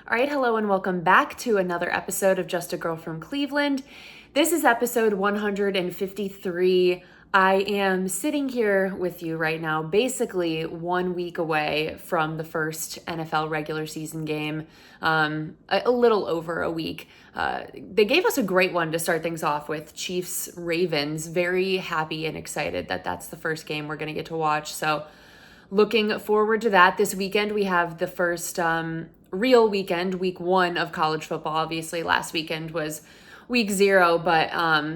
All right, hello and welcome back to another episode of Just a Girl from Cleveland. This is episode 153. I am sitting here with you right now, basically 1 week away from the first NFL regular season game, a little over a week. They gave us a great one to start things off with, Chiefs-Ravens. Very happy and excited that that's the first game we're going to get to watch. So looking forward to that. This weekend we have the first real weekend, week one of college football. Obviously, last weekend was week 0, but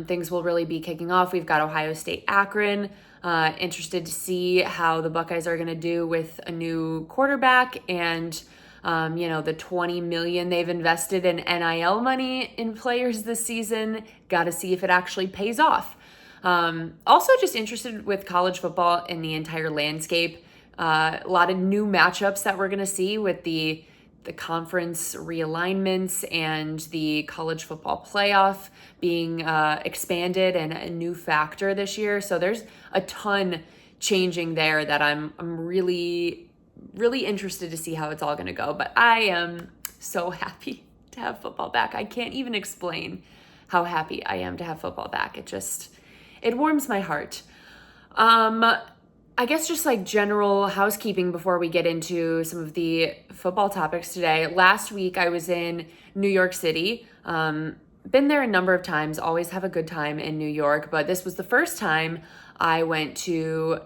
things will really be kicking off. We've got Ohio State Akron. Interested to see how the Buckeyes are going to do with a new quarterback and the $20 million they've invested in NIL money in players this season. Got to see if it actually pays off. Also just interested with college football and the entire landscape. A lot of new matchups that we're going to see with the conference realignments and the college football playoff being expanded and a new factor this year. So there's a ton changing there that I'm really, really interested to see how it's all going to go. But I am so happy to have football back. I can't even explain how happy I am to have football back. It warms my heart. I guess just like general housekeeping before we get into some of the football topics today. Last week I was in New York City. Been there a number of times, always have a good time in New York, but this was the first time I went to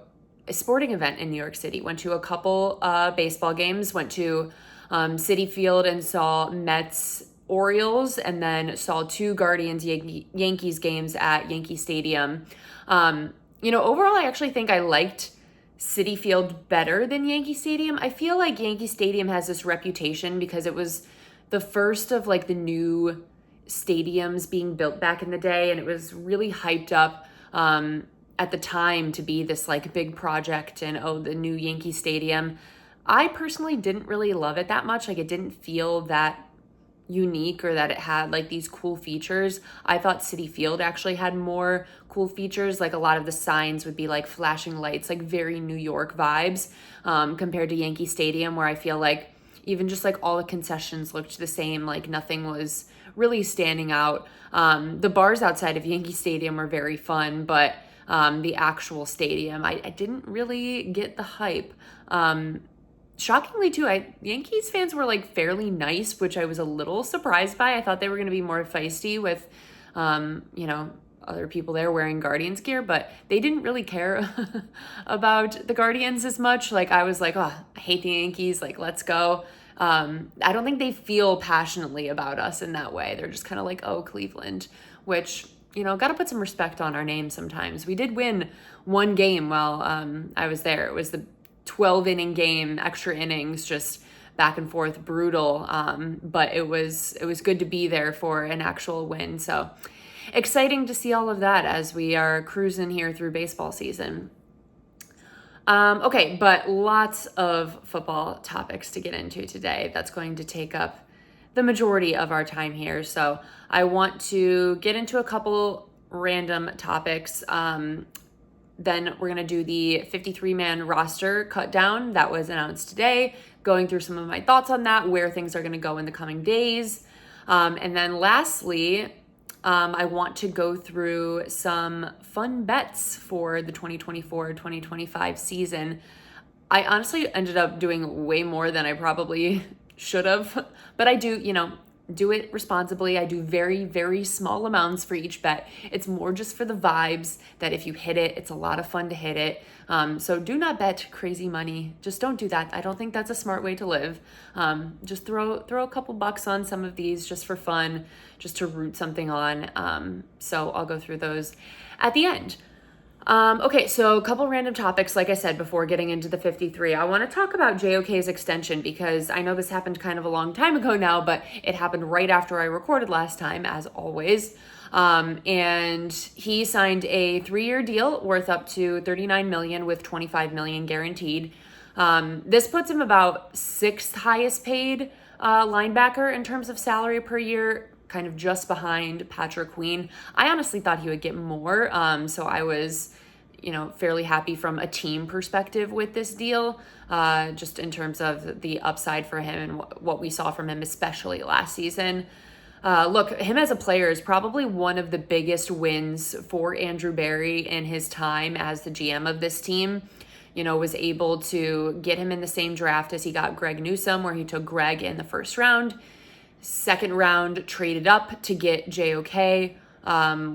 a sporting event in New York City. Went to a couple baseball games, went to Citi Field and saw Mets Orioles, and then saw 2 Guardians Yankees games at Yankee Stadium. Overall I actually think I liked Citi Field better than Yankee Stadium. I feel like Yankee Stadium has this reputation because it was the first of like the new stadiums being built back in the day, and it was really hyped up at the time to be this like big project and the new Yankee Stadium. I personally didn't really love it that much. Like it didn't feel that unique or that it had like these cool features. I thought Citi Field actually had more cool features. Like a lot of the signs would be like flashing lights, like very New York vibes, compared to Yankee Stadium, where I feel like even just like all the concessions looked the same, like nothing was really standing out. The bars outside of Yankee Stadium were very fun, but the actual stadium, I didn't really get the hype. Shockingly too, Yankees fans were like fairly nice, which I was a little surprised by. I thought they were going to be more feisty with, other people there wearing Guardians gear, but they didn't really care about the Guardians as much. Like I was like, oh, I hate the Yankees. Like, let's go. I don't think they feel passionately about us in that way. They're just kind of like, oh, Cleveland, which, got to put some respect on our name sometimes. We did win one game while I was there. It was the 12-inning game, extra innings, just back and forth, brutal. But it was good to be there for an actual win. So exciting to see all of that as we are cruising here through baseball season. Okay, but lots of football topics to get into today. That's going to take up the majority of our time here. So I want to get into a couple random topics. Then we're going to do the 53-man roster Cutdown that was announced today, going through some of my thoughts on that, where things are going to go in the coming days. And then lastly, I want to go through some fun bets for the 2024-2025 season. I honestly ended up doing way more than I probably should have, but I do, do it responsibly. I do very, very small amounts for each bet. It's more just for the vibes that if you hit it, it's a lot of fun to hit it. So do not bet crazy money. Just don't do that. I don't think that's a smart way to live. Just throw a couple bucks on some of these just for fun, just to root something on. So I'll go through those at the end. Okay, so a couple random topics, like I said, before getting into the 53. I want to talk about JOK's extension because I know this happened kind of a long time ago now, but it happened right after I recorded last time, as always. And he signed a 3-year deal worth up to $39 million with $25 million guaranteed. This puts him about 6th highest paid linebacker in terms of salary per year, kind of just behind Patrick Queen. I honestly thought he would get more. So I was, fairly happy from a team perspective with this deal, just in terms of the upside for him and what we saw from him, especially last season. Look, him as a player is probably one of the biggest wins for Andrew Barry in his time as the GM of this team. Was able to get him in the same draft as he got Greg Newsome, where he took Greg in the first round. Second round, traded up to get JOK,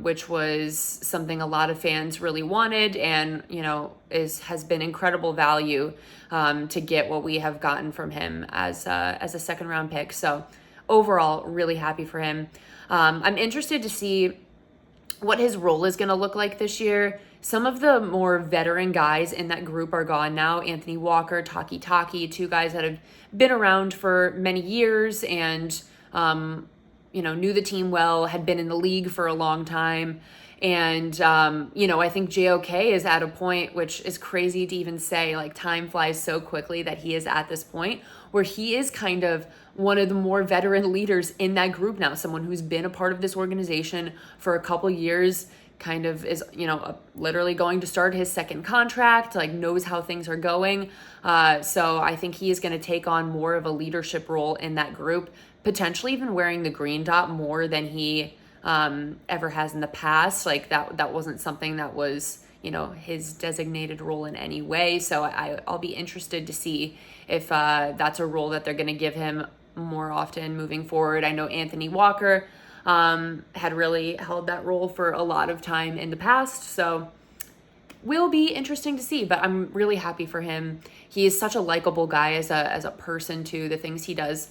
which was something a lot of fans really wanted, and has been incredible value to get what we have gotten from him as a second round pick. So overall, really happy for him. I'm interested to see what his role is going to look like this year. Some of the more veteran guys in that group are gone now. Anthony Walker, Taki, two guys that have been around for many years and knew the team well, had been in the league for a long time. And, I think JOK is at a point, which is crazy to even say, like, time flies so quickly that he is at this point where he is kind of one of the more veteran leaders in that group now, someone who's been a part of this organization for a couple years, kind of is, literally going to start his second contract, like knows how things are going. So I think he is going to take on more of a leadership role in that group, potentially even wearing the green dot more than he ever has in the past. Like that wasn't something that was, his designated role in any way. So I'll be interested to see if that's a role that they're going to give him more often moving forward. I know Anthony Walker had really held that role for a lot of time in the past. So will be interesting to see, but I'm really happy for him. He is such a likable guy as a person too. The things he does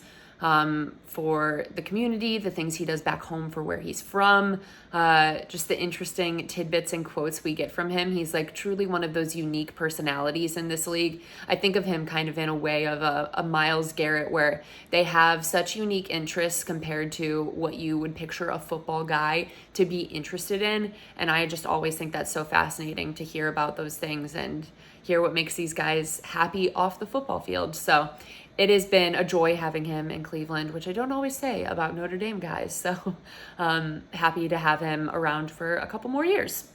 for the community, the things he does back home for where he's from, just the interesting tidbits and quotes we get from him. He's like truly one of those unique personalities in this league. I think of him kind of in a way of a Myles Garrett, where they have such unique interests compared to what you would picture a football guy to be interested in. And I just always think that's so fascinating to hear about those things and hear what makes these guys happy off the football field. So it has been a joy having him in Cleveland, which I don't always say about Notre Dame guys. So happy to have him around for a couple more years.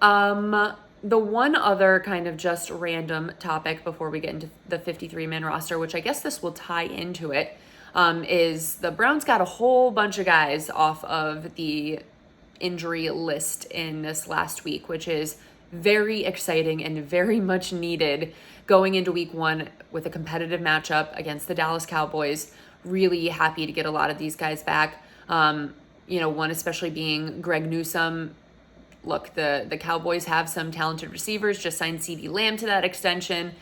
The one other kind of just random topic before we get into the 53-man roster, which I guess this will tie into it, is the Browns got a whole bunch of guys off of the injury list in this last week, which is very exciting and very much needed going into week one with a competitive matchup against the Dallas Cowboys. Really happy to get a lot of these guys back. One especially being Greg Newsome. Look, the Cowboys have some talented receivers, just signed CeeDee Lamb to that extension.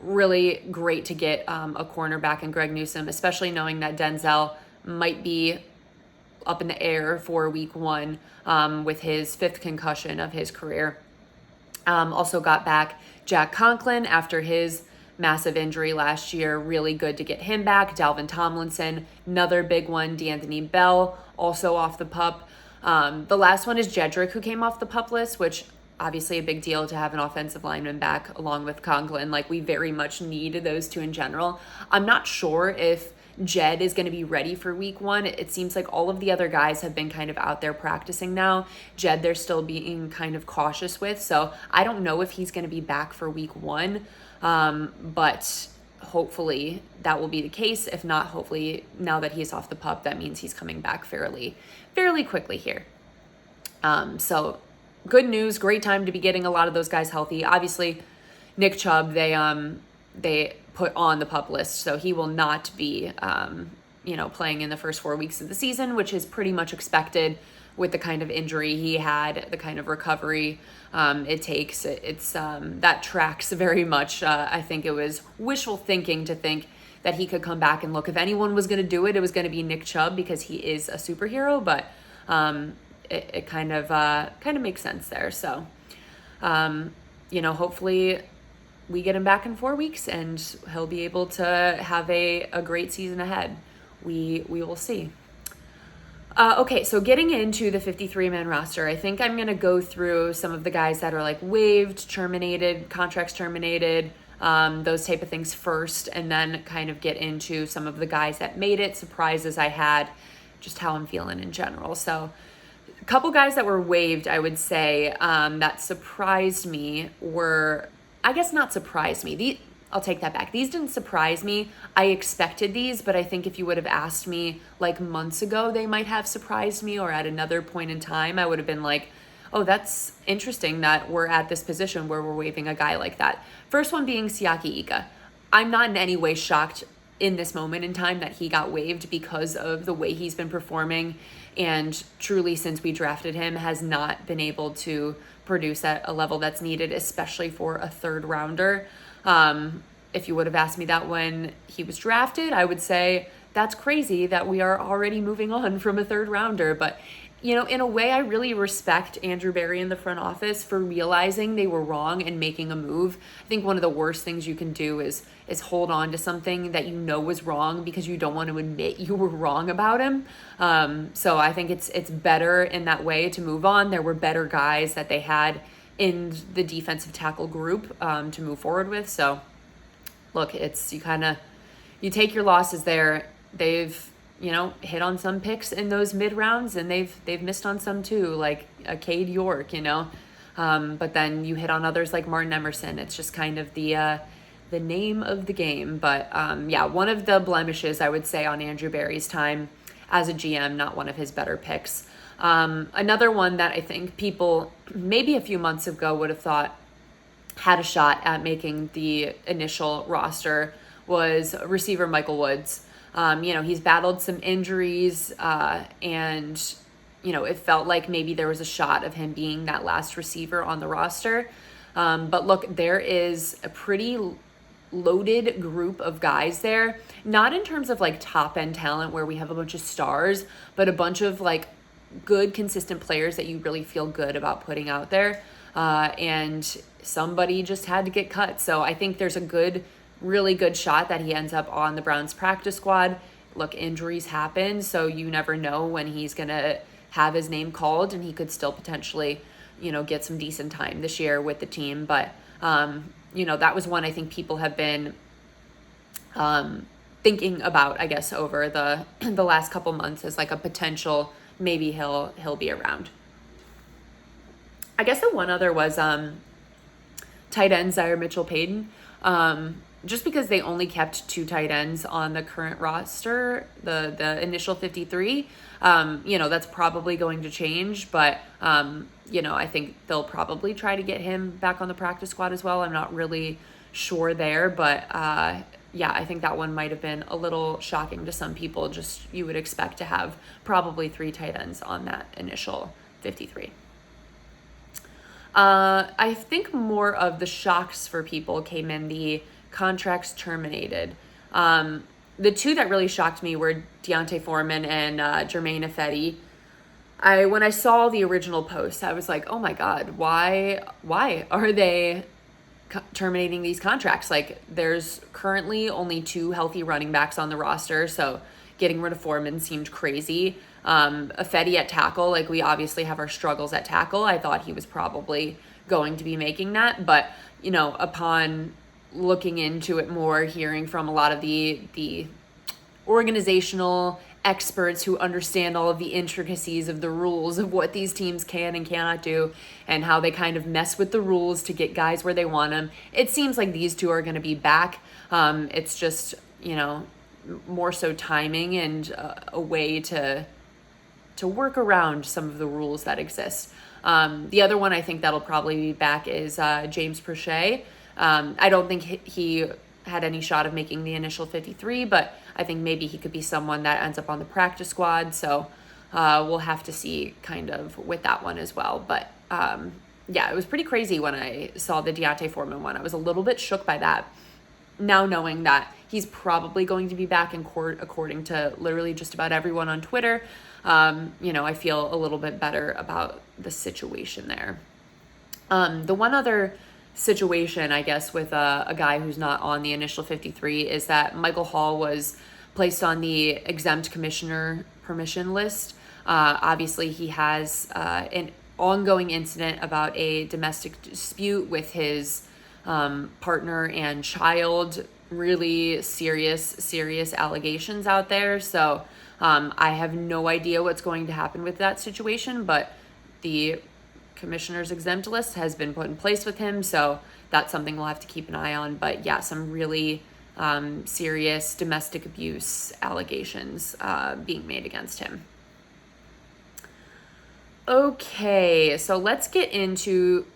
Really great to get a cornerback in Greg Newsome, especially knowing that Denzel might be up in the air for week one with his 5th concussion of his career. Also got back Jack Conklin after his massive injury last year. Really good to get him back. Dalvin Tomlinson, another big one. D'Anthony Bell, also off the PUP. The last one is Jedrick, who came off the PUP list, which obviously a big deal to have an offensive lineman back along with Conklin. Like, we very much need those two in general. I'm not sure if Jed is going to be ready for week one. It seems like all of the other guys have been kind of out there practicing now. Jed, they're still being kind of cautious with. So I don't know if he's going to be back for week one. But hopefully that will be the case. If not, hopefully now that he's off the PUP, that means he's coming back fairly quickly here. So good news, great time to be getting a lot of those guys healthy. Obviously, Nick Chubb, they put on the PUP list, so he will not be, playing in the first 4 weeks of the season, which is pretty much expected with the kind of injury he had, the kind of recovery it takes. It's that tracks very much. I think it was wishful thinking to think that he could come back and look. If anyone was going to do it, it was going to be Nick Chubb because he is a superhero. But it kind of makes sense there. So hopefully we get him back in 4 weeks and he'll be able to have a great season ahead. We will see. Okay, so getting into the 53-man roster, I think I'm going to go through some of the guys that are like waived, terminated, contracts terminated, those type of things first, and then kind of get into some of the guys that made it, surprises I had, just how I'm feeling in general. So A couple guys that were waived, I would say, that surprised me were, I guess not surprised me. I'll take that back. These didn't surprise me. I expected these, but I think if you would have asked me like months ago, they might have surprised me, or at another point in time, I would have been like, oh, that's interesting that we're at this position where we're waiving a guy like that. First one being Siaki Ika. I'm not in any way shocked in this moment in time that he got waived because of the way he's been performing, and truly since we drafted him has not been able to produce at a level that's needed, especially for a third rounder. If you would have asked me that when he was drafted, I would say that's crazy that we are already moving on from a third rounder. But, you know, in a way, I really respect Andrew Berry in the front office for realizing they were wrong and making a move. I think one of the worst things you can do is hold on to something that you know was wrong because you don't want to admit you were wrong about him. So I think it's better in that way to move on. There were better guys that they had in the defensive tackle group to move forward with. So look, it's you take your losses there. They've, you know, hit on some picks in those mid rounds, and they've missed on some too, like a Cade York, you know. But then you hit on others like Martin Emerson. It's just kind of the name of the game. But yeah, one of the blemishes I would say on Andrew Berry's time as a GM, not one of his better picks. Another one that I think people maybe a few months ago would have thought had a shot at making the initial roster was receiver Michael Woods. You know, he's battled some injuries and, you know, it felt like maybe there was a shot of him being that last receiver on the roster. But look, there is a pretty loaded group of guys there, not in terms of like top end talent where we have a bunch of stars, but a bunch of like good, consistent players that you really feel good about putting out there. And somebody just had to get cut. So I think there's a really good shot that he ends up on the Browns practice squad. Look, injuries happen, so you never know when he's going to have his name called, and he could still potentially, you know, get some decent time this year with the team. But, you know, that was one I think people have been thinking about, I guess, over the last couple months as like a potential, maybe he'll be around. I guess the one other was tight end Zaire Mitchell-Payton. Just because they only kept 2 tight ends on the current roster, the initial 53, you know, that's probably going to change. But, you know, I think they'll probably try to get him back on the practice squad as well. I'm not really sure there. But, yeah, I think that one might have been a little shocking to some people. Just you would expect to have probably 3 tight ends on that initial 53. I think more of the shocks for people came in the contracts terminated. The 2 that really shocked me were Deontay Foreman and Jermaine Ifedi. When I saw the original post, I was like, oh my God, why are they terminating these contracts? Like, there's currently only 2 healthy running backs on the roster, so getting rid of Foreman seemed crazy. Ifedi at tackle, like we obviously have our struggles at tackle. I thought he was probably going to be making that, but you know, upon looking into it more, hearing from a lot of the organizational experts who understand all of the intricacies of the rules of what these teams can and cannot do and how they kind of mess with the rules to get guys where they want them, it seems like these 2 are going to be back. It's just, you know, more so timing and a way to work around some of the rules that exist. The other one I think that'll probably be back is James Prochet. I don't think he had any shot of making the initial 53, but I think maybe he could be someone that ends up on the practice squad. So we'll have to see kind of with that one as well. But yeah, it was pretty crazy when I saw the Deontay Foreman one. I was a little bit shook by that. Now knowing that he's probably going to be back in court, according to literally just about everyone on Twitter, you know, I feel a little bit better about the situation there. The one other situation, I guess, with a guy who's not on the initial 53 is that Michael Hall was placed on the exempt commissioner permission list. Obviously, he has an ongoing incident about a domestic dispute with his partner and child, really serious allegations out there. So I have no idea what's going to happen with that situation, but the commissioner's exempt list has been put in place with him, so that's something we'll have to keep an eye on. But yeah, some really serious domestic abuse allegations being made against him. Okay, so let's get into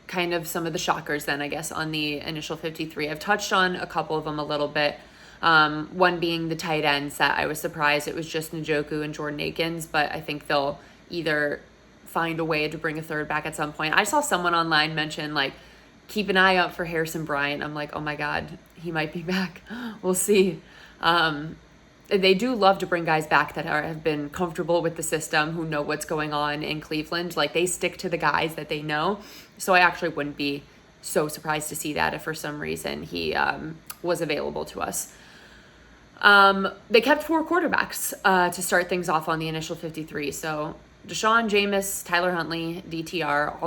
kind of some of the shockers then, I guess, on the initial 53. I've touched on a couple of them a little bit. One being the tight ends that I was surprised it was just Njoku and Jordan Akins, but I think they'll either find a way to bring a third back at some point. I saw someone online mention, like, keep an eye out for Harrison Bryant. I'm like, oh my God, he might be back. We'll see. They do love to bring guys back that have been comfortable with the system, who know what's going on in Cleveland. Like, they stick to the guys that they know. So I actually wouldn't be so surprised to see that if for some reason he was available to us. They kept 4 quarterbacks to start things off on the initial 53. So Deshaun, Jameis, Tyler Huntley, DTR,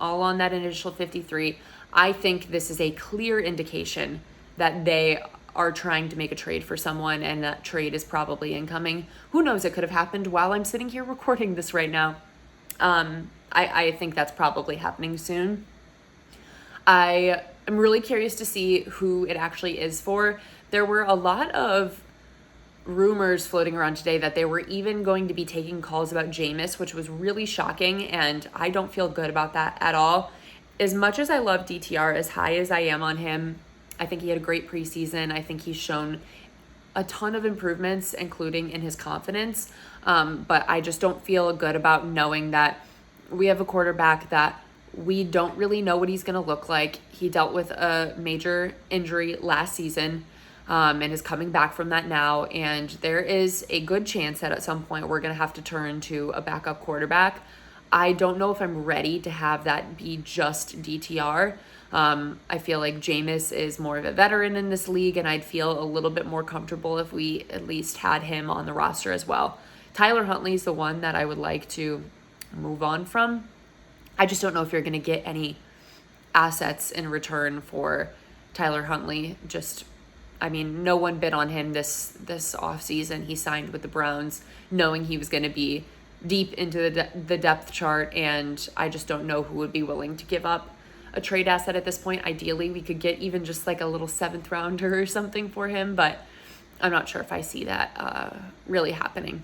all on that initial 53. I think this is a clear indication that they are trying to make a trade for someone, and that trade is probably incoming. Who knows? It could have happened while I'm sitting here recording this right now. I think that's probably happening soon. I am really curious to see who it actually is for. There were a lot of rumors floating around today that they were even going to be taking calls about Jameis, which was really shocking, and I don't feel good about that at all. As much as I love DTR, as high as I am on him, I think he had a great preseason. I think he's shown a ton of improvements, including in his confidence. But I just don't feel good about knowing that we have a quarterback that we don't really know what he's going to look like. He dealt with a major injury last season and is coming back from that now. And there is a good chance that at some point we're going to have to turn to a backup quarterback. I don't know if I'm ready to have that be just DTR. I feel like Jameis is more of a veteran in this league, and I'd feel a little bit more comfortable if we at least had him on the roster as well. Tyler Huntley is the one that I would like to move on from. I just don't know if you're going to get any assets in return for Tyler Huntley. No one bid on him this offseason. He signed with the Browns knowing he was going to be deep into the depth chart, and I just don't know who would be willing to give up a trade asset at this point. Ideally, we could get even just like a little 7th rounder or something for him, but I'm not sure if I see that really happening.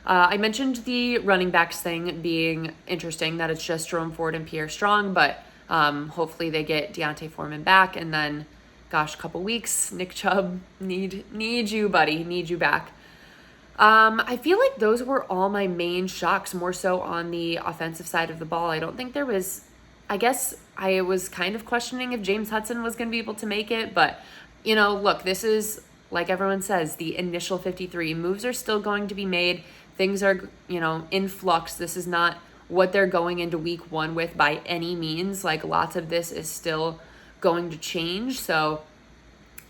I mentioned the running backs thing being interesting, that it's just Jerome Ford and Pierre Strong, but hopefully they get Deontay Foreman back, and then, a couple weeks, Nick Chubb, need you, buddy, need you back. I feel like those were all my main shocks, more so on the offensive side of the ball. I don't think there was, I guess I was kind of questioning if James Hudson was going to be able to make it, but, look, this is, like everyone says, the initial 53. Moves are still going to be made. Things are, in flux. This is not what they're going into week 1 with by any means. Like, lots of this is still going to change, so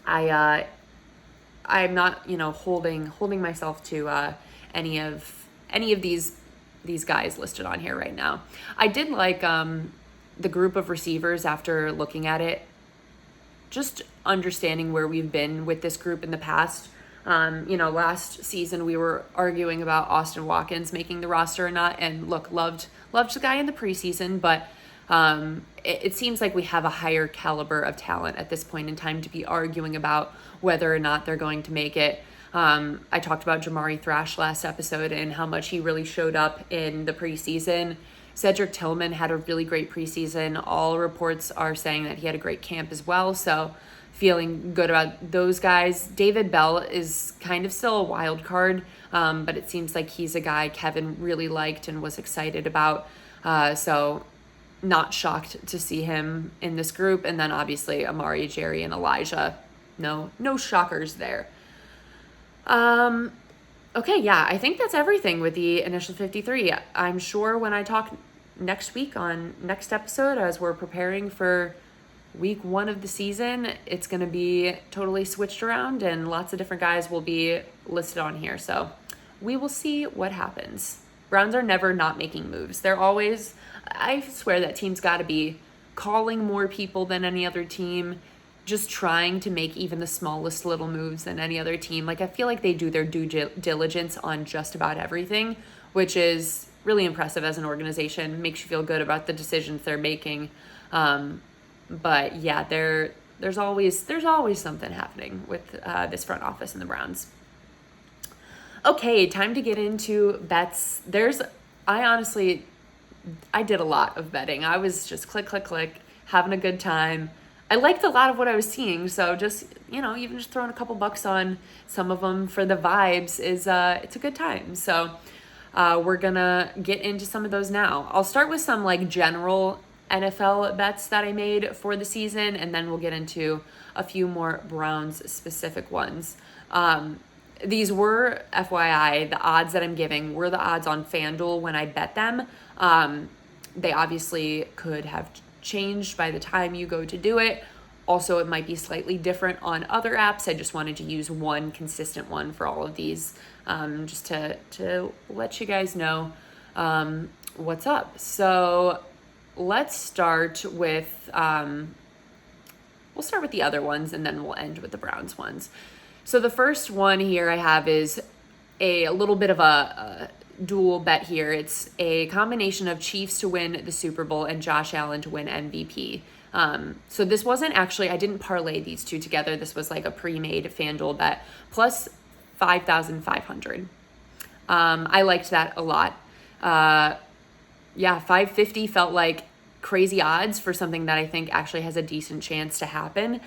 I'm not, holding myself to any of these guys listed on here right now. I did like the group of receivers after looking at it, just understanding where we've been with this group in the past. Last season we were arguing about Austin Watkins making the roster or not, and look, loved the guy in the preseason, but it seems like we have a higher caliber of talent at this point in time to be arguing about whether or not they're going to make it. I talked about Jamari Thrash last episode and how much he really showed up in the preseason. Cedric Tillman had a really great preseason. All reports are saying that he had a great camp as well, so feeling good about those guys. David Bell is kind of still a wild card, but it seems like he's a guy Kevin really liked and was excited about. So not shocked to see him in this group. And then obviously Amari, Jerry, and Elijah. No shockers there. Okay, yeah, I think that's everything with the initial 53. I'm sure when I talk next week on next episode, as we're preparing for week 1 of the season, it's going to be totally switched around and lots of different guys will be listed on here. So we will see what happens. Browns are never not making moves. They're always, I swear that team's got to be calling more people than any other team, just trying to make even the smallest little moves than any other team. Like, I feel like they do their due diligence on just about everything, which is really impressive as an organization. Makes you feel good about the decisions they're making. But yeah, there's always something happening with this front office in the Browns. Okay, time to get into bets. I did a lot of betting. I was just click, having a good time. I liked a lot of what I was seeing, so just, even just throwing a couple bucks on some of them for the vibes it's a good time. So we're gonna get into some of those now. I'll start with some like general NFL bets that I made for the season, and then we'll get into a few more Browns specific ones. These were, FYI, the odds that I'm giving were the odds on FanDuel when I bet them. They obviously could have changed by the time you go to do it. Also, it might be slightly different on other apps. I just wanted to use one consistent one for all of these, just to let you guys know what's up. So let's start with, we'll start with the other ones and then we'll end with the Browns ones. So the first one here I have is a little bit of a dual bet here. It's a combination of Chiefs to win the Super Bowl and Josh Allen to win MVP. So this wasn't actually, I didn't parlay these two together. This was like a pre-made FanDuel bet plus 5,500. I liked that a lot. 550 felt like crazy odds for something that I think actually has a decent chance to happen.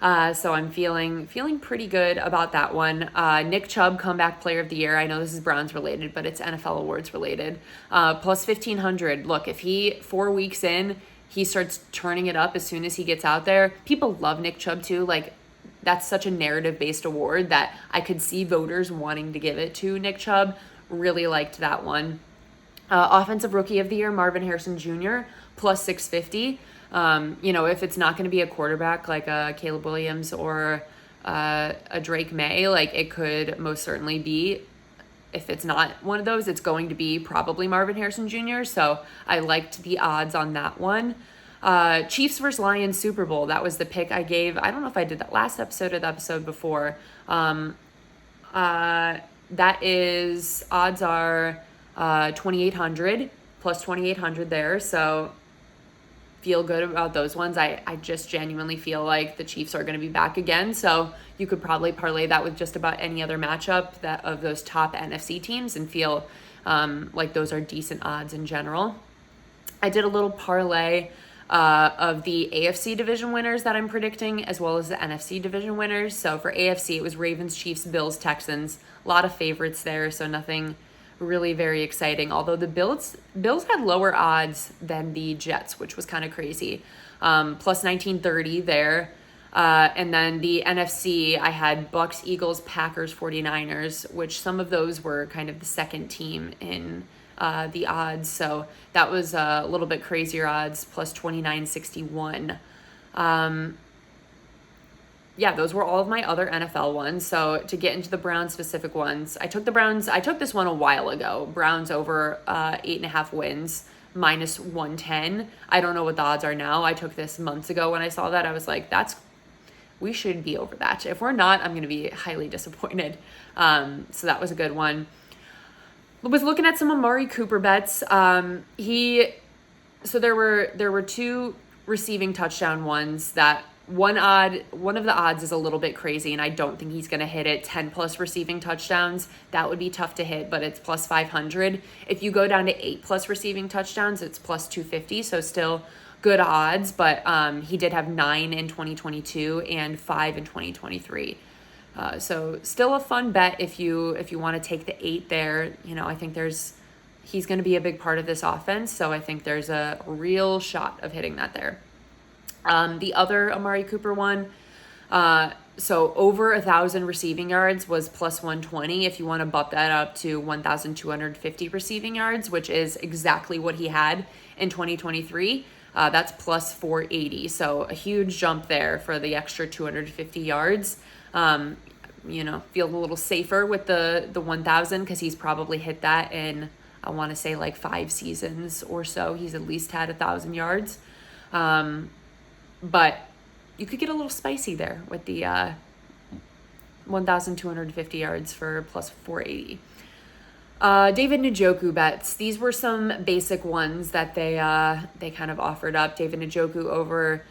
So I'm feeling pretty good about that one. Nick Chubb, comeback player of the year. I know this is Browns related, but it's NFL awards related. Plus 1,500. Look, if 4 weeks in, he starts turning it up as soon as he gets out there. People love Nick Chubb too. Like, that's such a narrative-based award that I could see voters wanting to give it to Nick Chubb. Really liked that one. Offensive Rookie of the Year, Marvin Harrison Jr., plus 650. If it's not going to be a quarterback like a Caleb Williams or a Drake May, like it could most certainly be. If it's not one of those, it's going to be probably Marvin Harrison Jr. So I liked the odds on that one. Chiefs versus Lions Super Bowl. That was the pick I gave. I don't know if I did that last episode or the episode before. That is, odds are 2,800 plus 2,800 there. So feel good about those ones. I just genuinely feel like the Chiefs are going to be back again. So you could probably parlay that with just about any other matchup that of those top NFC teams and feel like those are decent odds in general. I did a little parlay of the AFC division winners that I'm predicting, as well as the NFC division winners. So for AFC, it was Ravens, Chiefs, Bills, Texans. A lot of favorites there, so nothing really very exciting. Although the Bills had lower odds than the Jets, which was kind of crazy. Plus 1930 there. And then the NFC, I had Bucks, Eagles, Packers, 49ers, which some of those were kind of the second team in the odds. So that was a little bit crazier odds, plus 2961. Those were all of my other NFL ones. So to get into the Browns specific ones, I took this one a while ago. Browns over 8.5 wins, minus 110. I don't know what the odds are now. I took this months ago when I saw that. I was like, we should be over that. If we're not, I'm going to be highly disappointed. So that was a good one. I was looking at some Amari Cooper bets. So there were two receiving touchdown ones that one of the odds is a little bit crazy, and I don't think he's going to hit it. 10 plus receiving touchdowns, that would be tough to hit, but it's plus 500. If you go down to 8 plus receiving touchdowns, it's plus 250. So still good odds, but he did have 9 in 2022 and 5 in 2023. So still a fun bet if you want to take the 8 there. I think he's going to be a big part of this offense. So I think there's a real shot of hitting that there. The other Amari Cooper one, so over 1,000 receiving yards was plus 120. If you want to bump that up to 1,250 receiving yards, which is exactly what he had in 2023, that's plus 480. So a huge jump there for the extra 250 yards. Feel a little safer with the 1,000 because he's probably hit that in, I want to say like 5 seasons or so. He's at least had 1,000 yards. But, you could get a little spicy there with the 1,250 yards for plus 480. David Njoku bets. These were some basic ones that they kind of offered up. David Njoku over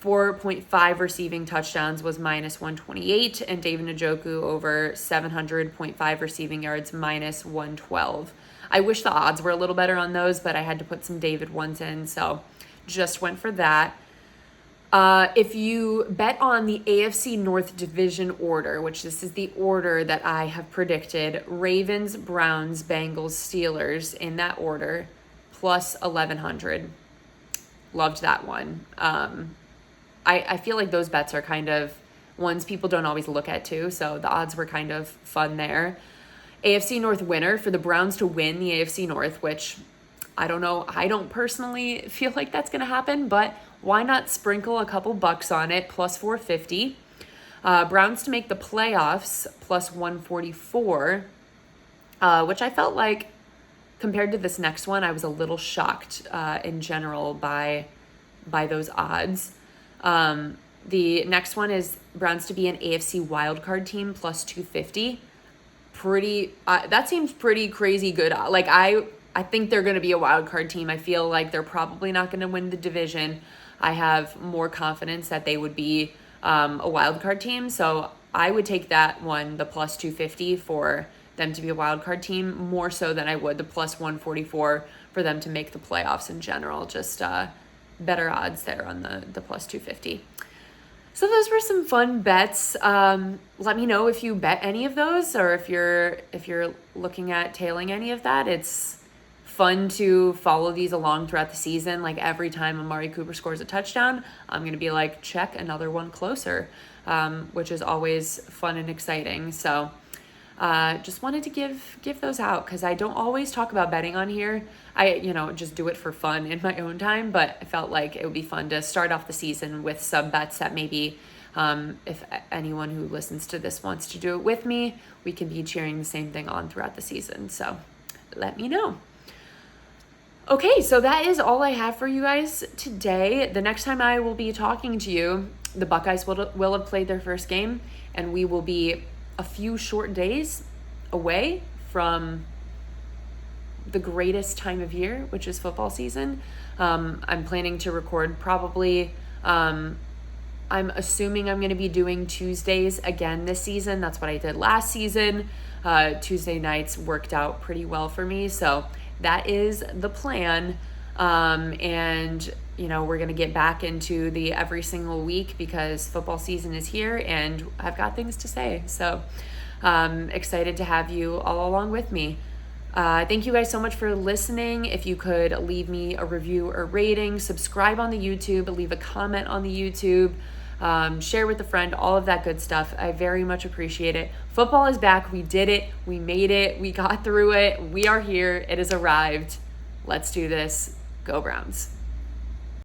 4.5 receiving touchdowns was minus 128, and David Njoku over 700.5 receiving yards minus 112. I wish the odds were a little better on those, but I had to put some David ones in, so just went for that. If you bet on the AFC North Division order, which this is the order that I have predicted, Ravens, Browns, Bengals, Steelers in that order, plus 1,100. Loved that one. I feel like those bets are kind of ones people don't always look at too, so the odds were kind of fun there. AFC North winner for the Browns to win the AFC North, which I don't know. I don't personally feel like that's going to happen, but why not sprinkle a couple bucks on it, plus 450. Browns to make the playoffs, plus 144, which I felt like compared to this next one, I was a little shocked in general by those odds. The next one is Browns to be an AFC wildcard team, plus 250. That seems pretty crazy good. Like I think they're going to be a wild card team. I feel like they're probably not going to win the division. I have more confidence that they would be a wild card team. So I would take that one, the plus 250 for them to be a wild card team, more so than I would the plus 144 for them to make the playoffs in general. Just better odds there on the plus 250. So those were some fun bets. Let me know if you bet any of those, or if you're looking at tailing any of that. It's fun to follow these along throughout the season. Like every time Amari Cooper scores a touchdown, I'm going to be like, check another one closer, which is always fun and exciting. So just wanted to give those out because I don't always talk about betting on here. I just do it for fun in my own time, but I felt like it would be fun to start off the season with some bets that maybe if anyone who listens to this wants to do it with me, we can be cheering the same thing on throughout the season. So let me know. Okay, so that is all I have for you guys today. The next time I will be talking to you, the Buckeyes will have played their first game, and we will be a few short days away from the greatest time of year, which is football season. I'm planning to record probably, I'm assuming I'm going to be doing Tuesdays again this season. That's what I did last season. Tuesday nights worked out pretty well for me, so that is the plan. And we're going to get back into the every single week because football season is here and I've got things to say. So excited to have you all along with me. Thank you guys so much for listening. If you could leave me a review or rating, subscribe on the YouTube, leave a comment on the YouTube, share with a friend, all of that good stuff. I very much appreciate it. Football is back. We did it. We made it. We got through it. We are here. It has arrived. Let's do this. Go Browns.